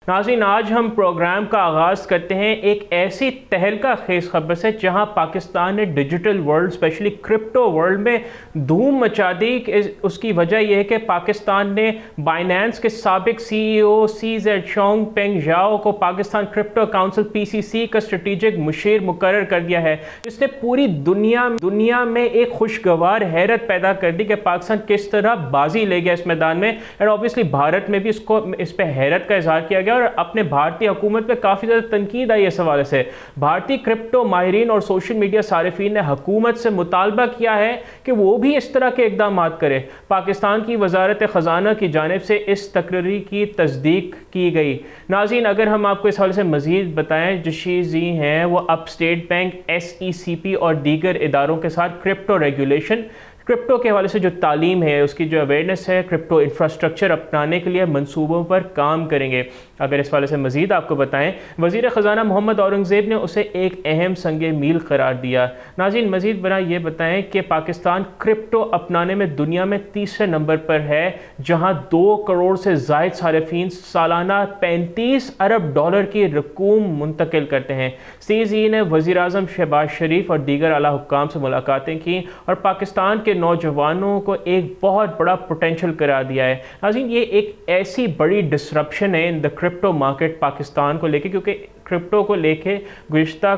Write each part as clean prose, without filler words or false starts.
नाज़रीन, आज हम प्रोग्राम का आगाज़ करते हैं एक ऐसी तहलका खेज़ खबर से जहां पाकिस्तान ने digital world specially crypto world में धूम मचा दी। उसकी वजह यह है कि पाकिस्तान ने बाइनेंस के साबिक CEO CZ चोंगपेंग ज़ाओ को पाकिस्तान क्रिप्टो काउंसिल PCC का स्ट्रेटेजिक मुशीर मुकर्रर कर दिया है, जिसने पूरी दुनिया में एक खुशगवार हैरत पैदा कर दी कि पाकिस्तान किस तरह बाजी ले गया इस मैदान में। एंड ऑब्वियसली भारत में भी इस पर हैरत का इजहार किया गया और अपने भारतीय हुकूमत पे काफ़ी ज़्यादा तनकीद आई इस हवाले से। भारतीय क्रिप्टो माहिरीन और सोशल मीडिया सारिफीन ने हुकूमत से मुतालबा किया है कि वो भी इस तरह के इक़दाम करे। पाकिस्तान की वजारत ख़जाना की जानिब से इस तकरीर की तस्दीक की गई। नाज़रीन, अगर हम आपको इस हवाले से मज़ीद बताएं, जो शीज़ी हैं वो अब स्टेट बैंक, SECP और दीगर इदारों के साथ क्रिप्टो रेगुलेशन, क्रिप्टो के हवाले से जो तालीम है, उसकी जो अवेयरनेस है, क्रिप्टो इंफ्रास्ट्रक्चर अपनाने के लिए मंसूबों पर काम करेंगे। अगर इस हवाले से मज़ीद आपको बताएं, वज़ीर ख़जाना मोहम्मद औरंगज़ेब ने उसे एक अहम संगे मील करार दिया। नाज़रीन, मज़ीद बना ये बताएं कि पाकिस्तान क्रिप्टो अपनाने में दुनिया में तीसरे नंबर पर है, जहां 2 करोड़ से ज़ायद सारिफीन सालाना $35 अरब की रकूम मुंतकिल करते हैं। CZ ने वज़ीर आज़म शहबाज शरीफ और दीगर आला हुक्काम से मुलाकातें की और पाकिस्तान के नौजवानों को एक बहुत बड़ा पोटेंशियल करार दिया है। नाज़रीन, ये एक ऐसी बड़ी डिसरप्शन है in the crypto market Pakistan को लेके, क्योंकि क्रिप्टो को लेके गुज़िश्ता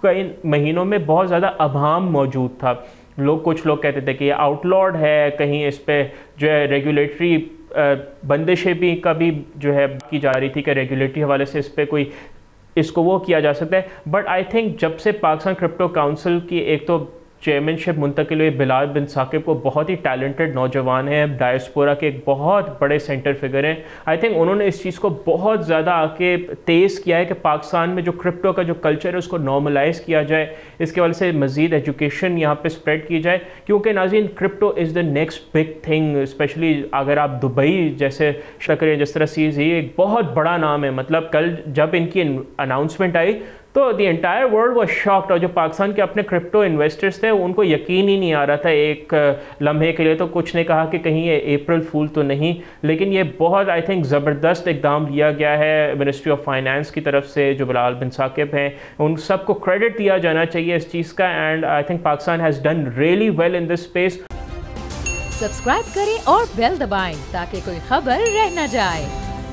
कई महीनों में बहुत ज़्यादा अभाम मौजूद था। कुछ लोग कहते थे कि ये आउटलॉड है, कहीं इस पे जो है रेगुलेटरी बंदिशें भी कभी जो है की जा रही थी कि रेगुलेटरी हवाले से इस पे कोई इसको वो किया जा सकता है। बट आई थिंक जब से पाकिस्तान क्रिप्टो काउंसिल की एक तो चेयरमैनशिप मुंतकिल हुई, बिलाल बिन साकिब को बहुत ही टैलेंटेड नौजवान हैं, डायस्पोरा के एक बहुत बड़े सेंटर फिगर हैं। आई थिंक उन्होंने इस चीज़ को बहुत ज़्यादा आके तेज़ किया है कि पाकिस्तान में जो क्रिप्टो का जो कल्चर है उसको नॉर्मलाइज़ किया जाए, इसके वजह से मज़ीद एजुकेशन यहाँ पे स्प्रेड की जाए, क्योंकि नाज़रीन crypto is the next big thing. Specially अगर आप दुबई जैसे शक्ल जिस तरह CZ एक बहुत बड़ा नाम है, मतलब कल जब इनकी अनाउंसमेंट आई तो the entire world was shocked, और जो पाकिस्तान के अपने क्रिप्टो इन्वेस्टर्स थे उनको यकीन ही नहीं आ रहा था एक लम्हे के लिए। तो कुछ ने कहा कि कहीं ये अप्रैल फूल तो नहीं, लेकिन ये बहुत आई थिंक ज़बरदस्त इक़दाम लिया गया है मिनिस्ट्री ऑफ फाइनेंस की तरफ से। जो बिलाल बिन साकिब हैं उन सबको क्रेडिट दिया जाना चाहिए इस चीज़ का, and I think Pakistan has done really well in this space. Subscribe करें और बेल दबाएं ताकि कोई खबर रह न जाए।